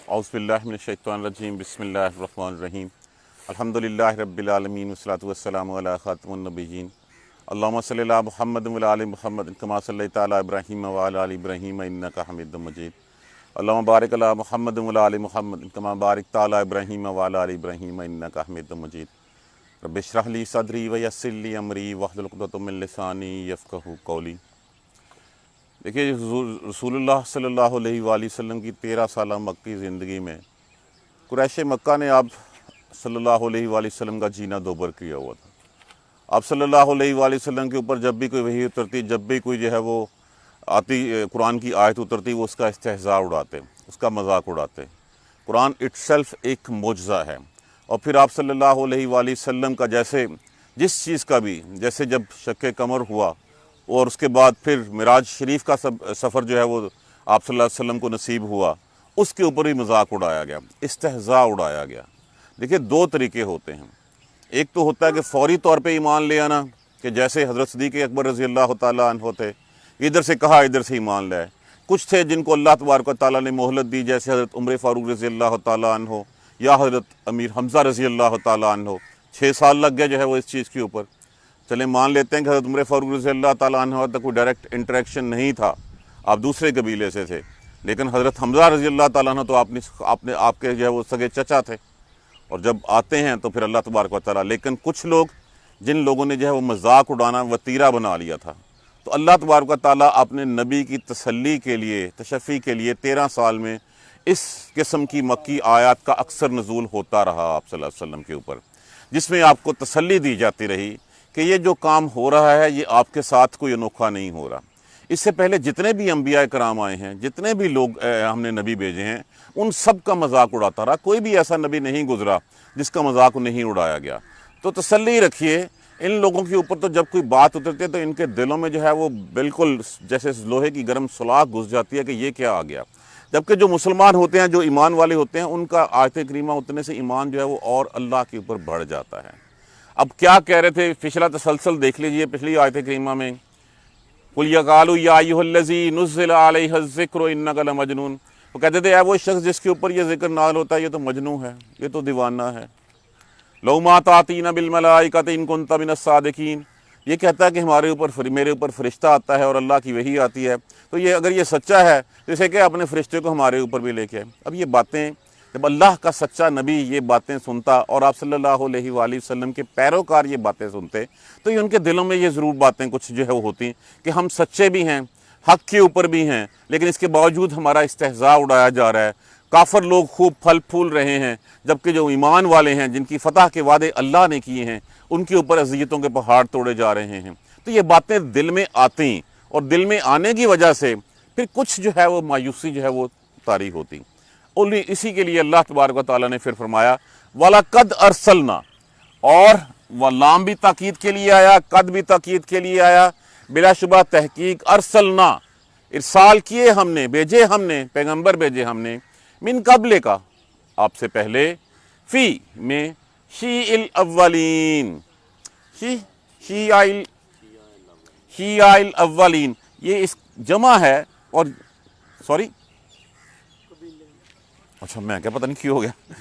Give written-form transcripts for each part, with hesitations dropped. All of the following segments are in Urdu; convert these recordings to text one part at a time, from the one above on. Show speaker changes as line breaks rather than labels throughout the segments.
اعوذ باللہ من الشیطان الرجیم بسم اللہ الرحمن الرحیم الحمدللہ رب العالمین والصلاة والسلام علی خاتم النبیین اللہم صلی علی محمد وعلی آل محمد کما صلیت علی ابراہیم وعلی آل ابراہیم انک حمید مجید اللہم بارک علی محمد وعلی آل محمد کما بارکت علی ابراہیم وعلی آل ابراہیم انک حمید مجید رب اشرح لی صدری ویسر لی امری واحلل عقدۃ من لسانی یفقہوا قولی۔ دیکھیے رسول اللہ صلی اللہ علیہ وآلہ وسلم کی 13 سالہ مکی زندگی میں قریش مکہ نے آپ صلی اللہ علیہ وآلہ وسلم کا جینا دوبر کیا ہوا تھا۔ آپ صلی اللہ علیہ وآلہ وسلم کے اوپر جب بھی کوئی وحی اترتی، جب بھی کوئی جو ہے وہ آتی قرآن کی آیت اترتی، وہ اس کا استہزاء اڑاتے، اس کا مذاق اڑاتے۔ قرآن اٹ سیلف ایک معجزہ ہے۔ اور پھر آپ صلی اللہ علیہ وآلہ وسلم کا جس چیز کا بھی، جیسے جب شق قمر ہوا اور اس کے بعد پھر معراج شریف کا سفر جو ہے وہ آپ صلی اللہ علیہ وسلم کو نصیب ہوا، اس کے اوپر بھی مذاق اڑایا گیا، استہزاء اڑایا گیا۔ دیکھیے 2 طریقے ہوتے ہیں۔ ایک تو ہوتا ہے کہ فوری طور پہ ایمان لے آنا، کہ جیسے حضرت صدیق اکبر رضی اللہ تعالیٰ عنہ تھے، ادھر سے کہا ادھر سے ایمان لائے۔ کچھ تھے جن کو اللہ تبارک و تعالیٰ نے مہلت دی، جیسے حضرت عمر فاروق رضی اللہ تعالیٰ عنہ یا حضرت امیر حمزہ رضی اللہ تعالیٰ عنہ، 6 سال لگ گئے جو ہے وہ اس چیز کے اوپر۔ چلیں مان لیتے ہیں کہ حضرت عمر فاروق رضی اللہ تعالیٰ عنہ تک کوئی ڈائریکٹ انٹریکشن نہیں تھا، آپ دوسرے قبیلے سے تھے، لیکن حضرت حمزہ رضی اللہ تعالیٰ عنہ تو آپ کے جو ہے وہ سگے چچا تھے، اور جب آتے ہیں تو پھر اللہ تبارک و تعالیٰ۔ لیکن کچھ لوگ جن لوگوں نے جو ہے وہ مذاق اڑانا وتیرہ بنا لیا تھا، تو اللہ تبارک و تعالیٰ اپنے نبی کی تسلی کے لیے، تشفی کے لیے 13 سال میں اس قسم کی مکی آیات کا اکثر نزول ہوتا رہا آپ صلی اللہ علیہ وسلم کے اوپر، جس میں آپ کو تسلی دی جاتی رہی کہ یہ جو کام ہو رہا ہے یہ آپ کے ساتھ کوئی انوکھا نہیں ہو رہا۔ اس سے پہلے جتنے بھی انبیاء کرام آئے ہیں، جتنے بھی لوگ ہم نے نبی بھیجے ہیں، ان سب کا مذاق اڑاتا رہا۔ کوئی بھی ایسا نبی نہیں گزرا جس کا مذاق نہیں اڑایا گیا۔ تو تسلی رکھیے، ان لوگوں کے اوپر تو جب کوئی بات اترتی ہے تو ان کے دلوں میں جو ہے وہ بالکل جیسے لوہے کی گرم سلاخ گھس جاتی ہے کہ یہ کیا آ گیا۔ جبکہ جو مسلمان ہوتے ہیں، جو ایمان والے ہوتے ہیں، ان کا آیت کریمہ اترنے سے ایمان جو ہے وہ اور اللہ کے اوپر بڑھ جاتا ہے۔ اب کیا کہہ رہے تھے، پچھلا تسلسل دیکھ لیجئے پچھلی آیت کریمہ میں، قُلْ يَقَالُوا يَا أَيُّهَا الَّذِي نُزِّلَ عَلَيْهَا الذِّكْرُ إِنَّكَ لَمَجْنُونَ۔ وہ کہتے تھے اے وہ شخص جس کے اوپر یہ ذکر نازل ہوتا ہے یہ تو مجنون ہے، یہ تو دیوانہ ہے۔ لَوْ مَا تَأْتِينَا بِالْمَلَائِكَةِ إِن كُنتَ مِنَ الصَّادِقِينَ۔ یہ کہتا ہے کہ ہمارے اوپر، میرے اوپر فرشتہ آتا ہے اور اللہ کی وحی آتی ہے، تو یہ اگر یہ سچا ہے تو اسے کہ اپنے فرشتے کو ہمارے اوپر بھی لے کے آئے۔ اب یہ باتیں جب اللہ کا سچا نبی یہ باتیں سنتا اور آپ صلی اللہ علیہ وآلہ وسلم کے پیروکار یہ باتیں سنتے، تو ان کے دلوں میں یہ ضرور باتیں کچھ جو ہے وہ ہوتی کہ ہم سچے بھی ہیں، حق کے اوپر بھی ہیں، لیکن اس کے باوجود ہمارا استہزاء اڑایا جا رہا ہے، کافر لوگ خوب پھل پھول رہے ہیں، جبکہ جو ایمان والے ہیں، جن کی فتح کے وعدے اللہ نے کیے ہیں، ان کے اوپر اذیتوں کے پہاڑ توڑے جا رہے ہیں۔ تو یہ باتیں دل میں آتی، اور دل میں آنے کی وجہ سے پھر کچھ جو ہے وہ مایوسی جو ہے وہ طاری ہوتی۔ اور اسی کے لیے اللہ تبارک و تعالیٰ نے پھر فرمایا وَلَقَدْ أَرْسَلْنَا، اور وہ لام بھی تاکید کے لیے آیا، قد بھی تاکید کے لیے آیا، بلا شبہ تحقیق ارسلنا، ارسال کیے ہم نے، بھیجے ہم نے، پیغمبر بھیجے ہم نے، من قبل کا، آپ سے پہلے، فی میں، شیع الاولین، شیع الاولین، یہ اس جمع ہے، اور سوری اچھا میں کیا پتہ نہیں کیوں ہو گیا،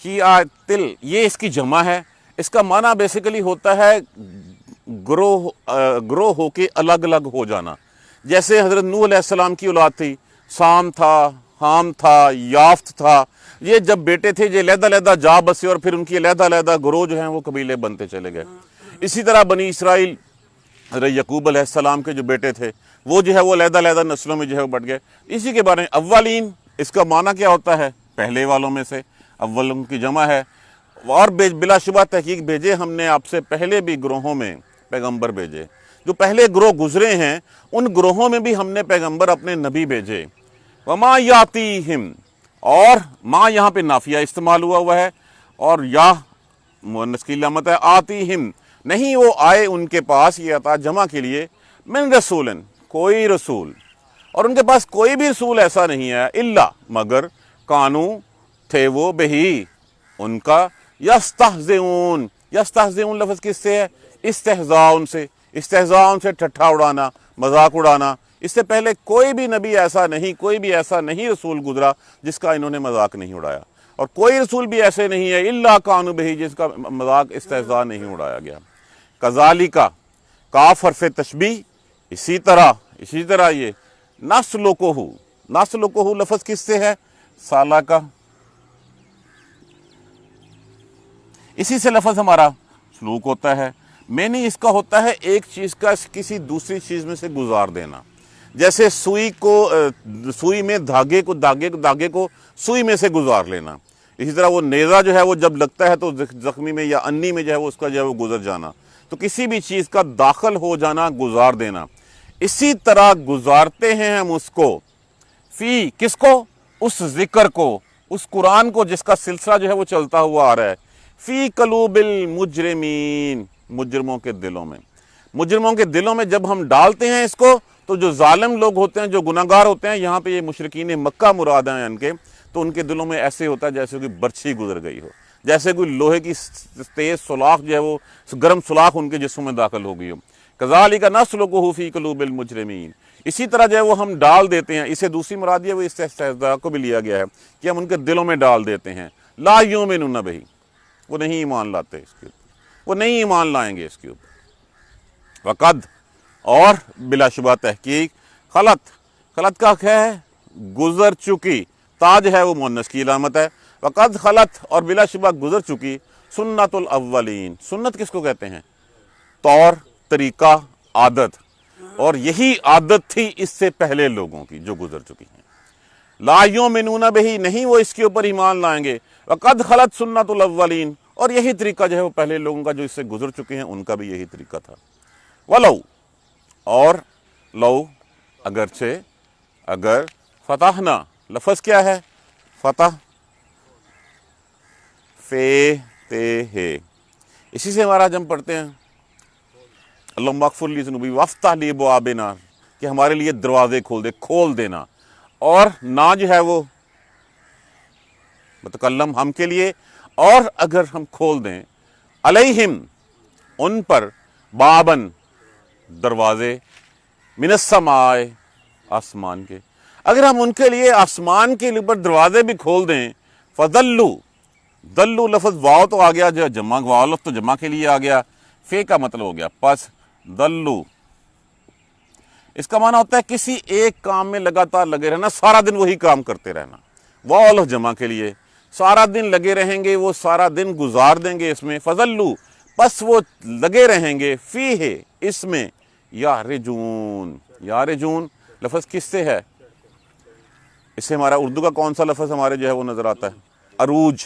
شیعتل یہ اس کی جمع ہے۔ اس کا معنی بیسیکلی ہوتا ہے گروہ ہو کے الگ الگ ہو جانا۔ جیسے حضرت نوح علیہ السلام کی اولاد تھی، سام تھا، حام تھا، یافت تھا، یہ جب بیٹے تھے یہ علیحدہ علیحدہ جا بسے، اور پھر ان کی علیحدہ علیحدہ گروہ جو ہیں وہ قبیلے بنتے چلے گئے۔ اسی طرح بنی اسرائیل، حضرت یعقوب علیہ السلام کے جو بیٹے تھے وہ جو ہے وہ علیحدہ علیحدہ نسلوں میں جو ہے وہ بٹ گئے۔ اسی کے بارے میں اولین، اس کا معنی کیا ہوتا ہے؟ پہلے والوں میں سے، اولوں کی جمع ہے۔ اور بلا شبہ تحقیق بھیجے ہم نے آپ سے پہلے بھی گروہوں میں پیغمبر بھیجے، جو پہلے گروہ گزرے ہیں ان گروہوں میں بھی ہم نے پیغمبر اپنے نبی بھیجے۔ وما یاتیہم، اور ما یہاں پہ نافیہ استعمال ہوا ہے، اور یا مؤنث کی علامت ہے، آتیہم نہیں وہ آئے ان کے پاس، یہ عطا جمع کے لیے، من رسولن کوئی رسول، اور ان کے پاس کوئی بھی رسول ایسا نہیں ہے، الا مگر کانو تھے وہ بہی ان کا، یستہزئون، یستہزئون لفظ کس سے ہے؟ استہزاء سے، استہزاء سے ٹھٹھا اڑانا، مذاق اڑانا، اس سے پہلے کوئی بھی نبی ایسا نہیں، کوئی بھی ایسا نہیں رسول گزرا جس کا انہوں نے مذاق نہیں اڑایا، اور کوئی رسول بھی ایسے نہیں ہے الا کانوا بہ جس کا مذاق استہزاء نہیں اڑایا گیا۔ کذالک، کاف حرف تشبیہ، اسی طرح یہ نسلکہ لفظ کس سے ہے؟ سالہ کا، اسی سے لفظ ہمارا سلوک ہوتا ہے۔ میں نے اس کا ہوتا ہے ایک چیز کا کسی دوسری چیز میں سے گزار دینا، جیسے سوئی میں دھاگے کو سوئی میں سے گزار لینا، اسی طرح وہ نیزہ جو ہے وہ جب لگتا ہے تو زخمی میں یا انی میں جو ہے وہ اس کا جو ہے وہ گزر جانا، تو کسی بھی چیز کا داخل ہو جانا، گزار دینا، اسی طرح گزارتے ہیں ہم اس کو، فی کس کو؟ اس ذکر کو، اس قرآن کو جس کا سلسلہ جو ہے وہ چلتا ہوا آ رہا ہے، فی قلوب المجرمین، مجرموں کے دلوں میں جب ہم ڈالتے ہیں اس کو، تو جو ظالم لوگ ہوتے ہیں، جو گناہگار ہوتے ہیں، یہاں پہ یہ مشرکین مکہ مراد ہیں ان کے، تو ان کے دلوں میں ایسے ہوتا ہے جیسے کوئی برچھی گزر گئی ہو، جیسے کوئی لوہے کی تیز سلاخ جو ہے وہ گرم سلاخ ان کے جسم میں داخل ہو گئی ہو۔ کذالک نسلکہ فی قلوب المجرمین، اسی طرح جو ہے وہ ہم ڈال دیتے ہیں، اسے دوسری مراد یہ وہ استہزاء کو بھی لیا گیا ہے کہ ہم ان کے دلوں میں ڈال دیتے ہیں، لا یؤمنون بہ، وہ نہیں ایمان لاتے اس کے اوپر، وہ نہیں ایمان لائیں گے اس کے اوپر۔ وقد، اور بلا شبہ تحقیق، خلط کا کیا ہے؟ گزر چکی، تاج ہے وہ مؤنث کی علامت ہے، وقد خلط، اور بلا شبہ گزر چکی، سنت الاولین، سنت کس کو کہتے ہیں؟ طور، طریقہ، عادت، اور یہی عادت تھی اس سے پہلے لوگوں کی جو گزر چکی ہیں۔ لا یؤمنون بہ، نہیں وہ اس کے اوپر ایمان لائیں گے، وقد خلط سنت الاولین، اور یہی طریقہ جو ہے وہ پہلے لوگوں کا جو اس سے گزر چکے ہیں ان کا بھی یہی طریقہ تھا۔ ولو، اور لو اگرچہ، اگر فتحنا، لفظ کیا ہے؟ فتح، اسی سے ہمارا جب پڑھتے ہیں اللہم اغفر لی ذنوبی وافتح لی ابواب نار، کہ ہمارے لیے دروازے کھول دینا، اور نہ جو ہے وہ متکلم ہم کے لیے، اور اگر ہم کھول دیں علیہم ان پر، بابن دروازے، من السماء آسمان کے، اگر ہم ان کے لیے آسمان کے اوپر دروازے بھی کھول دیں، فضلوا، دلو لفظ واو تو آ گیا، جو جمع، واو لفظ تو جمع کے لیے آ گیا، فے کا مطلب ہو گیا پس، دلو اس کا معنی ہوتا ہے کسی ایک کام میں لگاتار لگے رہنا، سارا دن وہی کام کرتے رہنا، واو لفظ جمع کے لیے، سارا دن لگے رہیں گے، وہ سارا دن گزار دیں گے اس میں، فضلو پس وہ لگے رہیں گے، فیہ اس میں، یارجون، یارجون لفظ کس سے ہے؟ اس سے ہمارا اردو کا کون سا لفظ ہمارے جو ہے وہ نظر آتا ہے؟ عروج،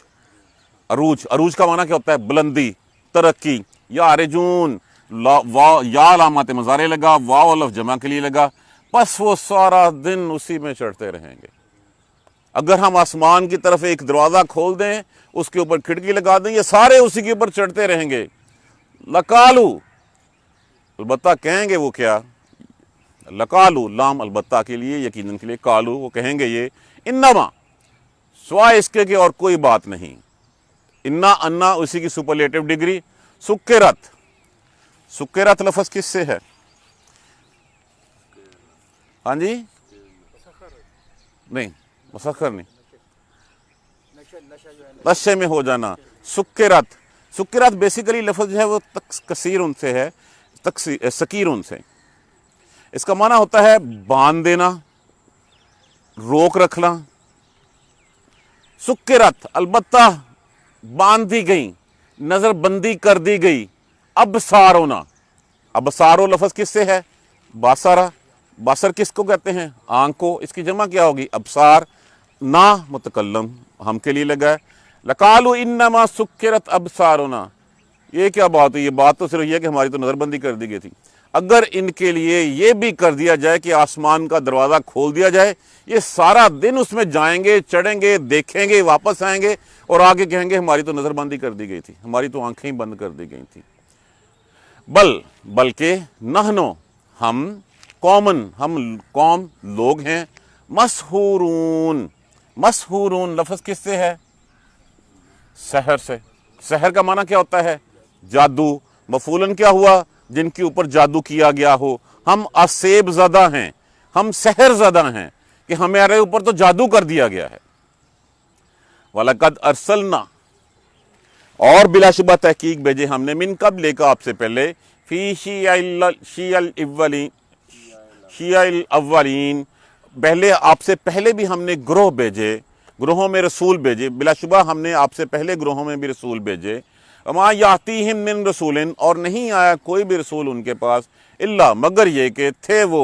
عروج کا معنی کیا ہوتا ہے؟ بلندی، ترقی، یارجون، یا علامت مضارع لگا، واو لفظ جمع کے لیے لگا، پس وہ سارا دن اسی میں چڑھتے رہیں گے۔ اگر ہم آسمان کی طرف ایک دروازہ کھول دیں، اس کے اوپر کھڑکی لگا دیں، یہ سارے اسی کے اوپر چڑھتے رہیں گے۔ لقالو، البتہ کہیں گے وہ کیا؟ لقالو، لام البتہ کے لیے، یقیناً کے لیے، قالو وہ کہیں گے یہ، انما سوائے اس کے کہ اور کوئی بات نہیں، انا اسی کی سپرلیٹو ڈگری، سکرت لفظ کس سے ہے؟ ہاں جی، نہیں مسخر نہیں، نشے میں ہو جانا، سکرت بیسیکلی لفظ جو ہے وہ کثیر ان سے ہے، سکیر ان سے، اس کا معنی ہوتا ہے باندھ دینا، روک رکھنا۔ سکرت البتہ باندھ دی گئی، نظر بندی کر دی گئی، ابصارنا، ابصارو لفظ کس سے ہے؟ باصرہ، باصر کس کو کہتے ہیں؟ آنکھ کو، اس کی جمع کیا ہوگی؟ ابصار، نہ متکلم ہم کے لیے لگا ہے، لقالوا انما سکرت ابصارنا، یہ کیا بات ہے؟ یہ بات تو صرف یہ کہ ہماری تو نظر بندی کر دی گئی تھی، اگر ان کے لیے یہ بھی کر دیا جائے کہ آسمان کا دروازہ کھول دیا جائے، یہ سارا دن اس میں جائیں گے، چڑھیں گے، دیکھیں گے، واپس آئیں گے، اور آگے کہیں گے ہماری تو نظر بندی کر دی گئی تھی، ہماری تو آنکھیں ہی بند کر دی گئی تھی۔ بلکہ نحنو، ہم قوم لوگ ہیں، مسحورون لفظ کس سے ہے؟ سحر سے، سحر کا معنی کیا ہوتا ہے؟ جادو، مفعولن کیا ہوا؟ جن کے اوپر جادو کیا گیا ہو، ہم اسیب زدہ ہیں، ہم سحر زدہ ہیں کہ ہمارے اوپر تو جادو کر دیا گیا ہے۔ وَلَقَدْ أَرْسَلْنَا، اور بلا شبہ تحقیق بھیجے ہم نے، من قبل کا آپ سے پہلے، فی شیع الاولین، پہلے آپ سے پہلے بھی ہم نے گروہ بھیجے، گروہوں میں رسول بھیجے، بلا شبہ ہم نے آپ سے پہلے گروہوں میں بھی رسول بھیجے۔ وَمَا يَأْتِيهِم مِّن رَسُولٍ، اور نہیں آیا کوئی بھی رسول ان کے پاس، الا مگر یہ کہ تھے وہ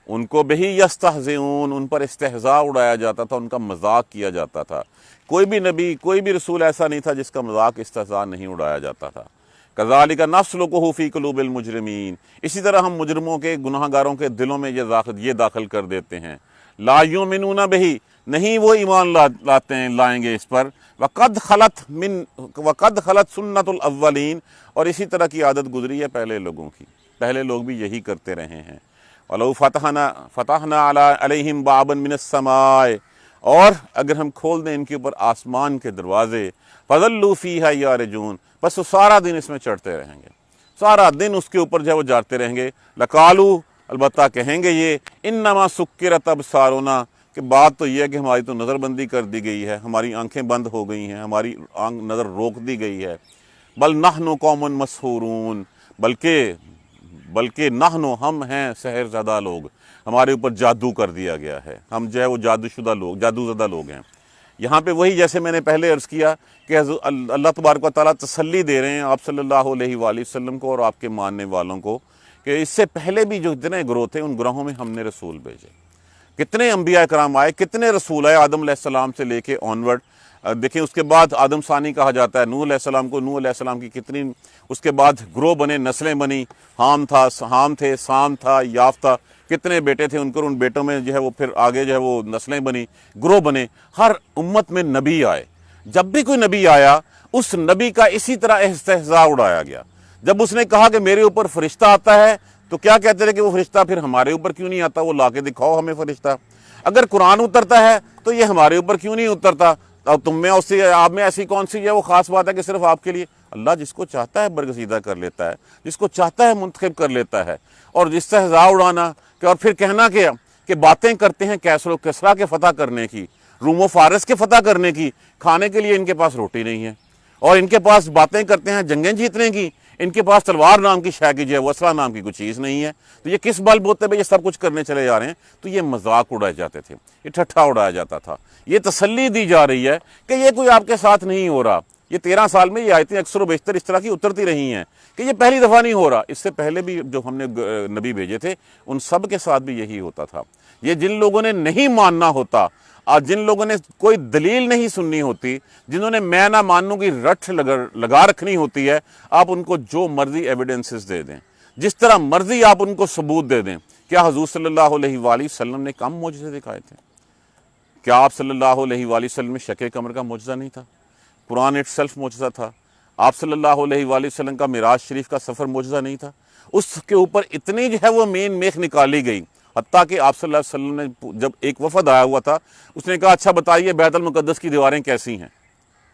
ان کو بہی یستہزئون، ان پر استہزاء اڑایا جاتا تھا، ان کا مذاق کیا جاتا تھا۔ کوئی بھی نبی، کوئی بھی رسول ایسا نہیں تھا جس کا مذاق استہزاء نہیں اڑایا جاتا تھا۔ کذالک نسلکہ فی قلوب المجرمین، اسی طرح ہم مجرموں کے، گناہ گاروں کے دلوں میں یہ داخل کر دیتے ہیں۔ لا یؤمنون بہ، نہیں وہ ایمان لائیں گے اس پر۔ وقد خلت سنت الاولین، اور اسی طرح کی عادت گزری ہے پہلے لوگوں کی، پہلے لوگ بھی یہی کرتے رہے ہیں۔ وَلَوْ فَتَحْنَا عَلَيْهِمْ بَابًا مِّنَ السَّمَاءِ، اور اگر ہم کھول دیں ان کے اوپر آسمان کے دروازے، فَظَلُّوا فِيهَا يَعْرِجُونَ، بس وہ سارا دن اس میں چڑھتے رہیں گے، سارا دن اس کے اوپر جو ہے وہ جاتے رہیں گے۔ لَقَالُوا، البتہ کہیں گے یہ، إِنَّمَا سُكِّرَتْ أَبْصَارُنَا، کہ بات تو یہ ہے کہ ہماری تو نظر بندی کر دی گئی ہے، ہماری آنکھیں بند ہو گئی ہیں، ہماری نظر روک دی گئی ہے۔ بل نحن قوم مسحورون، بلکہ نحن، ہم ہیں سحر زدہ لوگ، ہمارے اوپر جادو کر دیا گیا ہے، ہم جو ہے وہ جادو زدہ لوگ ہیں۔ یہاں پہ وہی جیسے میں نے پہلے عرض کیا کہ اللہ تبارک و تعالیٰ تسلی دے رہے ہیں آپ صلی اللہ علیہ وآلہ وسلم کو اور آپ کے ماننے والوں کو کہ اس سے پہلے بھی جو اتنے گروہ تھے ان گروہوں میں ہم نے رسول بھیجے، کتنے انبیاء کرام آئے، کتنے رسول آئے آدم علیہ السلام سے لے کے آنورڈ۔ دیکھیں اس کے بعد آدم ثانی کہا جاتا ہے، نوح علیہ السلام کو، نوح علیہ السلام کی کتنی، اس کے بعد گروہ بنے، نسلیں بنی، حام تھے، سام تھا، یاف تھا، کتنے بیٹے تھے ان کو، ان بیٹوں میں جو ہے وہ پھر آگے جو ہے وہ نسلیں بنی، گروہ بنے، ہر امت میں نبی آئے۔ جب بھی کوئی نبی آیا اس نبی کا اسی طرح استہزاء اڑایا گیا۔ جب اس نے کہا کہ میرے اوپر فرشتہ آتا ہے تو کیا کہتے رہے کہ وہ فرشتہ پھر ہمارے اوپر کیوں نہیں آتا، وہ لا کے دکھاؤ ہمیں فرشتہ۔ اگر قرآن اترتا ہے تو یہ ہمارے اوپر کیوں نہیں اترتا، اب تم میں آپ میں ایسی کون سی ہے وہ خاص بات ہے کہ صرف آپ کے لیے؟ اللہ جس کو چاہتا ہے برگزیدہ کر لیتا ہے، جس کو چاہتا ہے منتخب کر لیتا ہے۔ اور استہزاء اڑانا کہ اور پھر کہنا کہ باتیں کرتے ہیں کیسر و کسریٰ کے فتح کرنے کی، روم و فارس کے فتح کرنے کی، کھانے کے لیے ان کے پاس روٹی نہیں ہے، اور ان کے پاس باتیں کرتے ہیں جنگیں جیتنے کی، ان کے پاس تلوار نام کی شے کی جو ہے وہ اسلحہ نام کی کوئی چیز نہیں ہے، تو یہ کس بل بوتے پہ یہ سب کچھ کرنے چلے جا رہے ہیں؟ تو یہ مذاق اڑائے جاتے تھے، یہ ٹھٹھا اڑایا جاتا تھا، یہ تسلی دی جا رہی ہے کہ یہ کوئی آپ کے ساتھ نہیں ہو رہا۔ یہ 13 سال میں یہ آیتیں اکثر و بیشتر اس طرح کی اترتی رہی ہیں کہ یہ پہلی دفعہ نہیں ہو رہا، اس سے پہلے بھی جو ہم نے نبی بھیجے تھے ان سب کے ساتھ بھی یہی ہوتا تھا۔ یہ جن لوگوں نے نہیں ماننا ہوتا اور جن لوگوں نے کوئی دلیل نہیں سننی ہوتی، جنہوں نے میں نہ مانوں کی رٹ لگا رکھنی ہوتی ہے، آپ ان کو جو مرضی ایویڈنسز دے دیں، جس طرح مرضی آپ ان کو ثبوت دے دیں۔ کیا حضور صلی اللہ علیہ وآلہ وسلم نے کم معجزے دکھائے تھے؟ کیا آپ صلی اللہ علیہ وآلہ وسلم میں شق قمر کا معجزہ نہیں تھا؟ قرآن اٹ سیلف معجزہ تھا۔ آپ صلی اللہ علیہ وآلہ وسلم کا معراج شریف کا سفر معجزہ نہیں تھا؟ اس کے اوپر اتنی جو ہے وہ میخ نکالی گئی، حتیٰ کہ آپ صلی اللہ علیہ وسلم نے جب ایک وفد آیا ہوا تھا، اس نے کہا اچھا بتائیے بیت المقدس کی دیواریں کیسی ہیں؟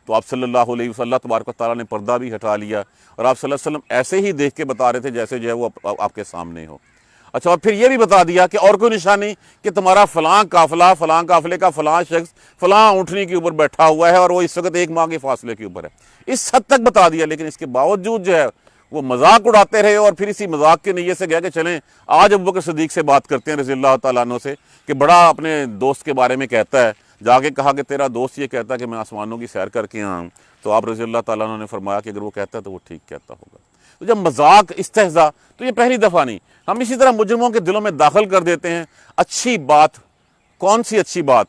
تو آپ صلی اللہ علیہ وسلم، اللہ تبارک و تعالیٰ نے پردہ بھی ہٹا لیا اور آپ صلی اللہ علیہ وسلم ایسے ہی دیکھ کے بتا رہے تھے جیسے جو ہے وہ آپ کے سامنے ہو۔ اچھا، اور پھر یہ بھی بتا دیا کہ اور کوئی نشانی کہ تمہارا فلاں قافلے کا فلاں شخص فلاں اونٹنی کے اوپر بیٹھا ہوا ہے اور وہ اس وقت 1 ماہ کے فاصلے کے اوپر ہے۔ اس حد تک بتا دیا، لیکن اس کے باوجود جو ہے وہ مذاق اڑاتے رہے، اور پھر اسی مذاق کے نیت سے گیا کہ چلیں آج ابوبکر صدیق سے بات کرتے ہیں رضی اللہ تعالیٰ عنہ سے، کہ بڑا اپنے دوست کے بارے میں کہتا ہے، جا کے کہا کہ تیرا دوست یہ کہتا ہے کہ میں آسمانوں کی سیر کر کے آؤں، تو آپ رضی اللہ تعالیٰ عنہ نے فرمایا کہ اگر وہ کہتا ہے تو وہ ٹھیک کہتا ہوگا۔ تو جب مذاق، استہزاء، تو یہ پہلی دفعہ نہیں، ہم اسی طرح مجرموں کے دلوں میں داخل کر دیتے ہیں۔ اچھی بات، کون سی اچھی بات؟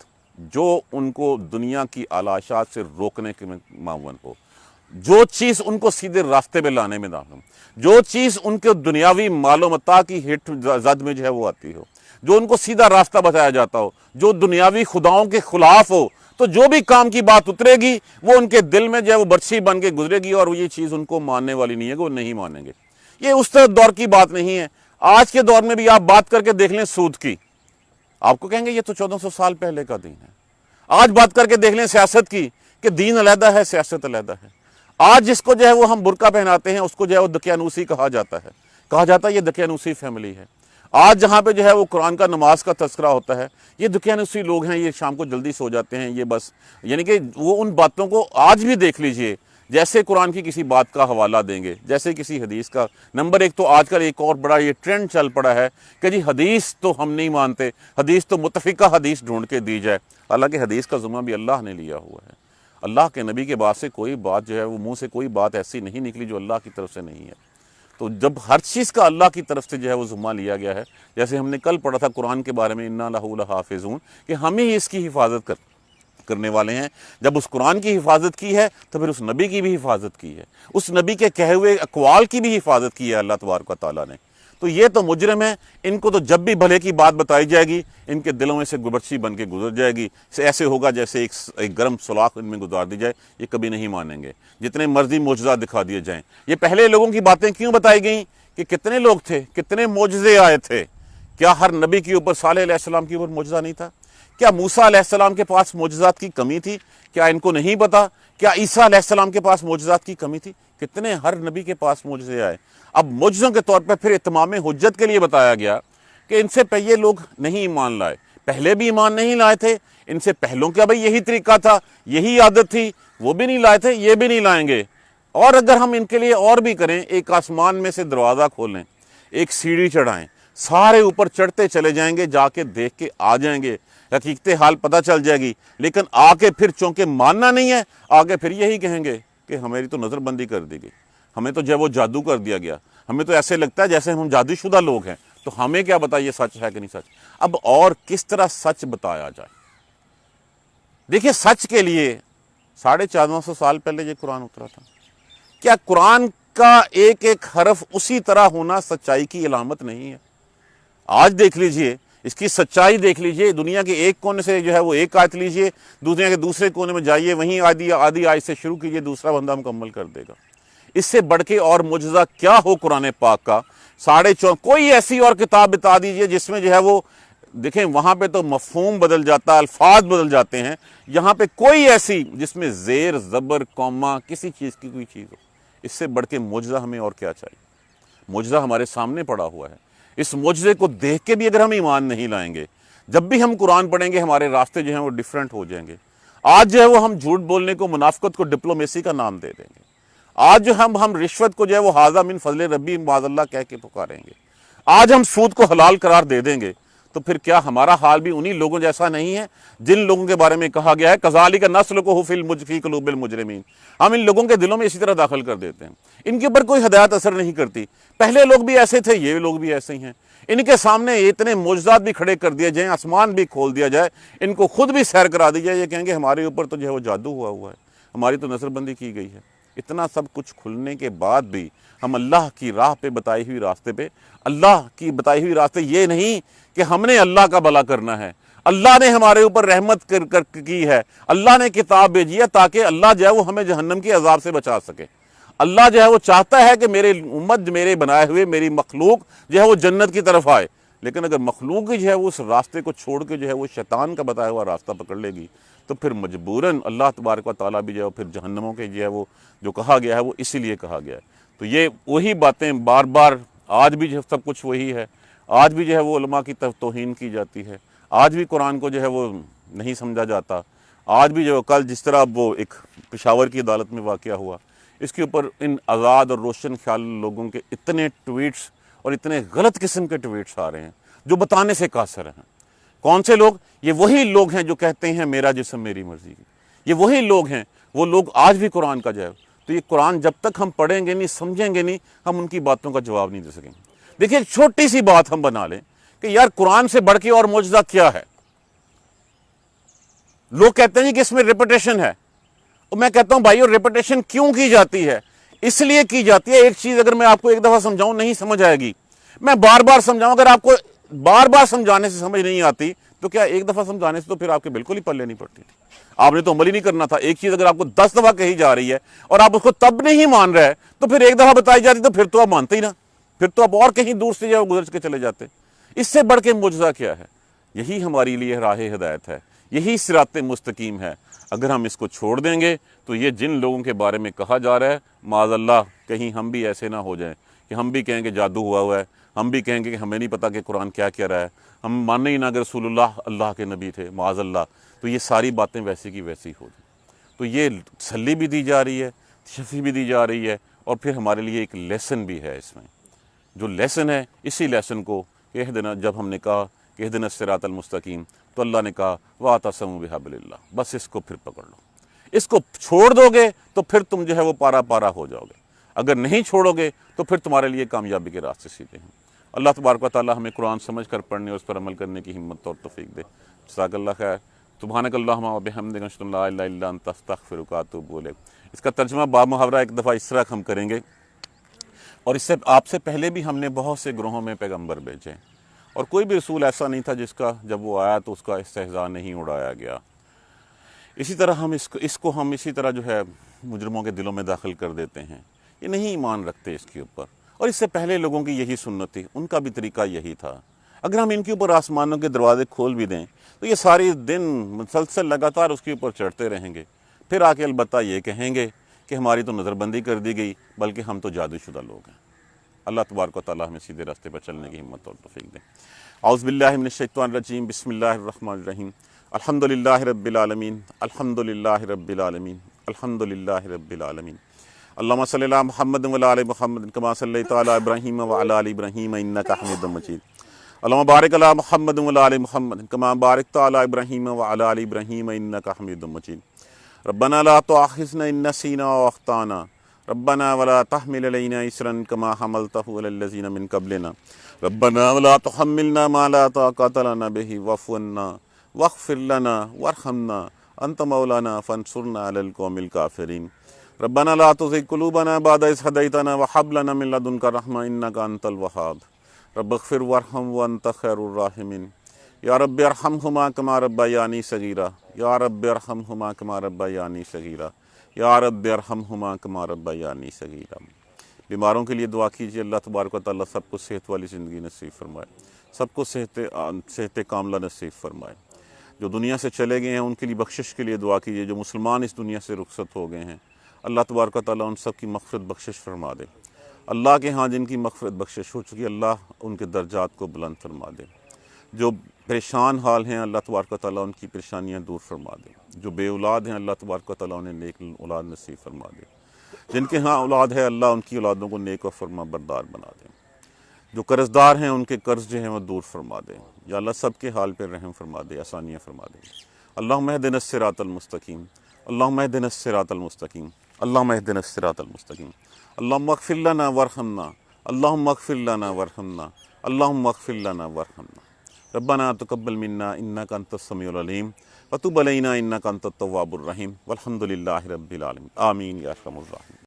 جو ان کو دنیا کی علاشات سے روکنے کے معاون ہو، جو چیز ان کو سیدھے راستے پہ لانے میں داخل ہو، جو چیز ان کے دنیاوی مال و متاع کی ہٹ زد میں جو ہے وہ آتی ہو، جو ان کو سیدھا راستہ بتایا جاتا ہو، جو دنیاوی خداؤں کے خلاف ہو، تو جو بھی کام کی بات اترے گی وہ ان کے دل میں جو ہے وہ برچھی بن کے گزرے گی، اور یہ چیز ان کو ماننے والی نہیں ہے کہ وہ نہیں مانیں گے۔ یہ اس طرح دور کی بات نہیں ہے۔ آج کے دور میں بھی آپ بات کر کے دیکھ لیں سود کی، آپ کو کہیں گے یہ تو 1400 سال پہلے کا دین ہے۔ آج بات کر کے دیکھ لیں سیاست کی، کہ دین علیحدہ ہے، سیاست علیحدہ ہے۔ آج جس کو جو ہے وہ ہم برقع پہناتے ہیں اس کو جو ہے وہ دقیانوسی کہا جاتا ہے یہ دقیانوسی فیملی ہے۔ آج جہاں پہ جو ہے وہ قرآن کا نماز کا تذکرہ ہوتا ہے، یہ دقیانوسی لوگ ہیں، یہ شام کو جلدی سو جاتے ہیں، یہ بس یعنی کہ وہ ان باتوں کو آج بھی دیکھ لیجئے جیسے قرآن کی کسی بات کا حوالہ دیں گے، جیسے کسی حدیث کا۔ نمبر ایک تو آج کل ایک اور بڑا یہ ٹرینڈ چل پڑا ہے کہ جی حدیث تو ہم نہیں مانتے، حدیث تو متفقہ حدیث ڈھونڈ کے دی جائے، حالانکہ حدیث کا ذمہ بھی اللہ نے لیا ہوا ہے۔ اللہ کے نبی کے بعد سے کوئی بات جو ہے وہ منہ سے کوئی بات ایسی نہیں نکلی جو اللہ کی طرف سے نہیں ہے۔ تو جب ہر چیز کا اللہ کی طرف سے جو ہے وہ ذمہ لیا گیا ہے، جیسے ہم نے کل پڑھا تھا قرآن کے بارے میں اِنَّا لَهُ لَحَافِظُونَ، کہ ہم ہی اس کی حفاظت کرنے والے ہیں۔ جب اس قرآن کی حفاظت کی ہے تو پھر اس نبی کی بھی حفاظت کی ہے، اس نبی کے کہے ہوئے اقوال کی بھی حفاظت کی ہے اللہ تبارک و تعالیٰ نے۔ تو یہ تو مجرم ہیں، ان کو تو جب بھی بھلے کی بات بتائی جائے گی ان کے دلوں میں سے گبرچی بن کے گزر جائے گی، ایسے ہوگا جیسے ایک گرم سلاخ ان میں گزار دی جائے، یہ کبھی نہیں مانیں گے جتنے مرضی معجزات دکھا دیے جائیں۔ یہ پہلے لوگوں کی باتیں کیوں بتائی گئیں کہ کتنے لوگ تھے، کتنے معجزے آئے تھے؟ کیا ہر نبی کے اوپر صالح علیہ السلام کے اوپر معجزہ نہیں تھا؟ کیا موسیٰ علیہ السلام کے پاس معجزات کی کمی تھی؟ کیا ان کو نہیں پتا؟ کیا عیسیٰ علیہ السلام کے پاس معجزات کی کمی تھی؟ کتنے ہر نبی کے پاس معجزے آئے۔ اب معجزوں کے طور پر پھر اتمام حجت کے لیے بتایا گیا کہ ان سے یہ لوگ نہیں ایمان لائے، پہلے بھی ایمان نہیں لائے تھے، ان سے پہلوں کا بھائی یہی طریقہ تھا، یہی عادت تھی، وہ بھی نہیں لائے تھے، یہ بھی نہیں لائیں گے۔ اور اگر ہم ان کے لیے اور بھی کریں، ایک آسمان میں سے دروازہ کھولیں، ایک سیڑھی چڑھائیں، سارے اوپر چڑھتے چلے جائیں گے، جا کے دیکھ کے آ جائیں گے، حقیقت حال پتہ چل جائے گی، لیکن آ کے پھر چونکہ ماننا نہیں ہے، آگے پھر یہی کہیں گے کہ ہماری تو نظر بندی کر دی گئی، ہمیں تو جو وہ جادو کر دیا گیا، ہمیں تو ایسے لگتا ہے جیسے ہم جادو شدہ لوگ ہیں، تو ہمیں کیا بتائیے سچ ہے کہ نہیں سچ۔ اب اور کس طرح سچ بتایا جائے؟ دیکھیے سچ کے لیے 1450 سال پہلے یہ قرآن اترا تھا۔ کیا قرآن کا ایک ایک حرف اسی طرح ہونا سچائی کی علامت نہیں ہے؟ آج دیکھ لیجئے، اس کی سچائی دیکھ لیجئے، دنیا کے ایک کونے سے جو ہے وہ ایک آیت لیجئے، دنیا کے دوسرے کونے میں جائیے، وہیں آدھی آیت سے شروع کیجئے، دوسرا بندہ مکمل کر دے گا۔ اس سے بڑھ کے اور معجزہ کیا ہو قرآن پاک کا؟ کوئی ایسی اور کتاب بتا دیجئے جس میں جو ہے وہ دیکھیں، وہاں پہ تو مفہوم بدل جاتا ہے، الفاظ بدل جاتے ہیں، یہاں پہ کوئی ایسی جس میں زیر زبر کوما کسی چیز کی کوئی چیز ہو۔ اس سے بڑھ کے معجزہ ہمیں اور کیا چاہیے؟ معجزہ ہمارے سامنے پڑا ہوا ہے، اس معجزے کو دیکھ کے بھی اگر ہم ایمان نہیں لائیں گے، جب بھی ہم قرآن پڑھیں گے ہمارے راستے جو ہیں وہ ڈیفرنٹ ہو جائیں گے۔ آج جو ہے وہ ہم جھوٹ بولنے کو، منافقت کو ڈپلومیسی کا نام دے دیں گے، آج جو ہم رشوت کو جو ہے وہ ھذا من فضل ربی معاذ اللہ کہہ کے پکاریں گے، آج ہم سود کو حلال قرار دے دیں گے، تو پھر کیا ہمارا حال بھی انہی لوگوں جیسا نہیں ہے جن لوگوں کے بارے میں کہا گیا ہے کذالک نسلکہ فی قلوب المجرمین؟ ہم ان لوگوں کے دلوں میں اسی طرح داخل کر دیتے ہیں، ان کے اوپر کوئی ہدایت اثر نہیں کرتی۔ پہلے لوگ بھی ایسے تھے، یہ لوگ بھی ایسے ہی ہیں، ان کے سامنے اتنے معجزات بھی کھڑے کر دیے جائیں، آسمان بھی کھول دیا جائے، ان کو خود بھی سیر کرا دی جائے، یہ کہیں گے ہمارے اوپر تو جو ہے وہ جادو ہوا ہے، ہماری تو نظر بندی کی گئی ہے۔ اتنا سب کچھ کھلنے کے بعد بھی ہم اللہ کی راہ پہ بتائی ہوئی راستے پہ، اللہ کی بتائی ہوئی راستے یہ نہیں کہ ہم نے اللہ کا بھلا کرنا ہے، اللہ نے ہمارے اوپر رحمت کی ہے، اللہ نے کتاب بھیجی ہے تاکہ اللہ جو ہے وہ ہمیں جہنم کے عذاب سے بچا سکے۔ اللہ جو ہے وہ چاہتا ہے کہ میرے امت، میرے بنائے ہوئے، میری مخلوق جو ہے وہ جنت کی طرف آئے، لیکن اگر مخلوق جو ہے وہ اس راستے کو چھوڑ کے جو ہے وہ شیطان کا بتایا ہوا راستہ پکڑ لے گی تو پھر مجبوراً اللہ تبارک و تعالیٰ بھی جو ہے پھر جہنموں کے جو ہے وہ جو کہا گیا ہے وہ اسی لیے کہا گیا ہے۔ تو یہ وہی باتیں بار بار آج بھی جو سب کچھ وہی ہے، آج بھی جو ہے وہ علماء کی توہین کی جاتی ہے، آج بھی قرآن کو جو ہے وہ نہیں سمجھا جاتا، آج بھی جو کل جس طرح وہ ایک پشاور کی عدالت میں واقعہ ہوا، اس کے اوپر ان آزاد اور روشن خیال لوگوں کے اتنے ٹویٹس اور اتنے غلط قسم کے ٹویٹس آ رہے ہیں جو بتانے سے قاصر ہیں۔ کون سے لوگ؟ یہ وہی لوگ ہیں جو کہتے ہیں میرا جسم میری مرضی کی، یہ وہی لوگ ہیں، وہ لوگ آج بھی قرآن کا جو ہے تو یہ قرآن جب تک ہم پڑھیں گے نہیں، سمجھیں گے نہیں، ہم ان کی باتوں کا جواب نہیں دے سکیں گے۔ دیکھیے چھوٹی سی بات ہم بنا لیں کہ یار قرآن سے بڑھ کے اور معجزہ کیا ہے؟ لوگ کہتے ہیں کہ اس میں ریپیٹیشن ہے، اور میں کہتا ہوں بھائیو ریپیٹیشن کیوں کی جاتی ہے؟ اس لیے کی جاتی ہے، ایک چیز اگر میں آپ کو ایک دفعہ سمجھاؤں نہیں سمجھ آئے گی، میں بار بار سمجھاؤں، اگر آپ کو بار بار سمجھانے سے سمجھ نہیں آتی تو کیا ایک دفعہ سمجھانے سے تو پھر آپ کے بالکل ہی پلے نہیں پڑتی تھی، آپ نے تو عمل ہی نہیں کرنا تھا۔ ایک چیز اگر آپ کو 10 دفعہ کہی جا رہی ہے اور آپ اس کو تب نہیں مان رہے تو پھر ایک دفعہ بتائی جاتی تو پھر تو آپ مانتے ہی نہ، پھر تو آپ اور کہیں دور سے جو گزر کے چلے جاتے۔ اس سے بڑھ کے معجزہ کیا ہے؟ یہی ہماری لیے راہ ہدایت ہے، یہی صراط مستقیم ہے۔ اگر ہم اس کو چھوڑ دیں گے تو یہ جن لوگوں کے بارے میں کہا جا رہا ہے معاذ اللہ کہیں ہم بھی ایسے نہ ہو جائیں کہ ہم بھی کہیں کہ جادو ہوا ہے، ہم بھی کہیں گے کہ ہمیں نہیں پتہ کہ قرآن کیا کہہ رہا ہے، ہم ماننے ہی نہ کہ رسول اللہ اللہ کے نبی تھے معاذ اللہ، تو یہ ساری باتیں ویسی کی ویسی ہو جائیں۔ تو یہ تسلی بھی دی جا رہی ہے، تشفی بھی دی جا رہی ہے، اور پھر ہمارے لیے ایک لیسن بھی ہے اس میں۔ جو لیسن ہے، اسی لیسن کو اہدنا، جب ہم نے کہا کہ اہدنا الصراط المستقیم، تو اللہ نے کہا واعتصموا بحبل اللہ، بس اس کو پھر پکڑ لو۔ اس کو چھوڑ دو گے تو پھر تم جو ہے وہ پارا پارا ہو جاؤ گے، اگر نہیں چھوڑو گے تو پھر تمہارے لیے کامیابی کے راستے سیدھے ہیں۔ اللہ تبارک و تعالی ہمیں قرآن سمجھ کر پڑھنے اور اس پر عمل کرنے کی ہمت اور توفیق دے۔ جزاک اللہ خیر۔ سبحانک اللہم و بحمدک، اشہد ان لا الہ الا انت، استغفرک و اتوب الیک۔ اس کا ترجمہ با محاورہ ایک دفعہ اس طرح ہم کریں گے، اور اس سے آپ سے پہلے بھی ہم نے بہت سے گروہوں میں پیغمبر بھیجے، اور کوئی بھی رسول ایسا نہیں تھا جس کا جب وہ آیا تو اس کا استہزاء نہیں اڑایا گیا۔ اسی طرح ہم اس کو ہم اسی طرح جو ہے مجرموں کے دلوں میں داخل کر دیتے ہیں، یہ نہیں ایمان رکھتے اس کے اوپر، اور اس سے پہلے لوگوں کی یہی سنت تھی، ان کا بھی طریقہ یہی تھا۔ اگر ہم ان کے اوپر آسمانوں کے دروازے کھول بھی دیں تو یہ ساری دن مسلسل لگاتار اس کے اوپر چڑھتے رہیں گے، پھر آ کے البتہ یہ کہیں گے کہ ہماری تو نظر بندی کر دی گئی، بلکہ ہم تو جادو شدہ لوگ ہیں۔ اللہ تبارک و تعالی ہمیں سیدھے راستے پر چلنے کی ہمت اور توفیق دے۔ اعوذ باللہ من الشیطان الرجیم، بسم اللہ الرحمن الرحیم، الحمدللہ رب العالمین، الحمدللہ رب العالمین، الحمدللہ رب العالمین۔ اللہم صلی علی محمد وعلی آل محمد کما صلیت علی ابراہیم وعلی آل ابراہیم انک حمید مجید۔ اللہم بارک علی محمد وعلی آل محمد کما بارکت علی ابراہیم وعلی آل ابراہیم انک حمید مجید۔ ربنا لا تؤاخذنا ان نسینا واخطانا، ربنا ولا تحمل علينا إصرا كما حملته على الذين من قبلنا، ربنا ولا تحملنا ما لا طاقة لنا به واعف عنا واغفر لنا وارحمنا أنت مولانا فانصرنا على القوم الكافرين، ربنا لا تزغ قلوبنا بعد إذ هديتنا وهب لنا من لدنك رحمة إنك أنت الوهاب، رب اغفر وارحم وأنت خير الراحمين، یا رب ارحمہما کما ربیانی صغیرا، یا رب ارحمہما کما ربیانی صغیرا، یا رب ارحمہما کما ربیانی صغیرا۔ بیماروں کے لیے دعا کیجیے، اللہ تبارک و تعالیٰ سب کو صحت والی زندگی نصیب فرمائے، سب کو صحت کاملہ نصیب فرمائے۔ جو دنیا سے چلے گئے ہیں ان کے لیے بخشش کے لیے دعا کیجیے، جو مسلمان اس دنیا سے رخصت ہو گئے ہیں اللہ تبارک و تعالیٰ ان سب کی مغفرت بخشش فرما دے۔ اللہ کے ہاں جن کی مغفرت بخشش ہو چکی، اللہ ان کے درجات کو بلند فرما دے۔ جو پریشان حال ہیں اللہ تبارک و تعالیٰ ان کی پریشانیاں دور فرما دے۔ جو بے اولاد ہیں اللہ تبارک و تعالیٰ انہیں نیک اولاد نصیب فرما دے۔ جن کے ہاں اولاد ہے اللہ ان کی اولادوں کو نیک و فرما بردار بنا دے۔ جو قرض دار ہیں ان کے قرض جو ہیں وہ دور فرما دے، یا اللہ سب کے حال پہ رحم فرما دے، آسانیاں فرما دے۔ اللہم اہدنا الصراط المستقیم، اللہم اہدنا الصراط المستقیم، اللہم اہدنا الصراط المستقیم، اللہم اغفر لنا وارحمنا، اللہم اغفر لنا وارحمنا، اللہم اغفر لنا وارحمنا۔ ربنا تقبل منا انک انت السمیع العلیم وتب علینا انک انت التواب الرحیم والحمد للہ رب العالمین، آمین یا ارحم الراحمین۔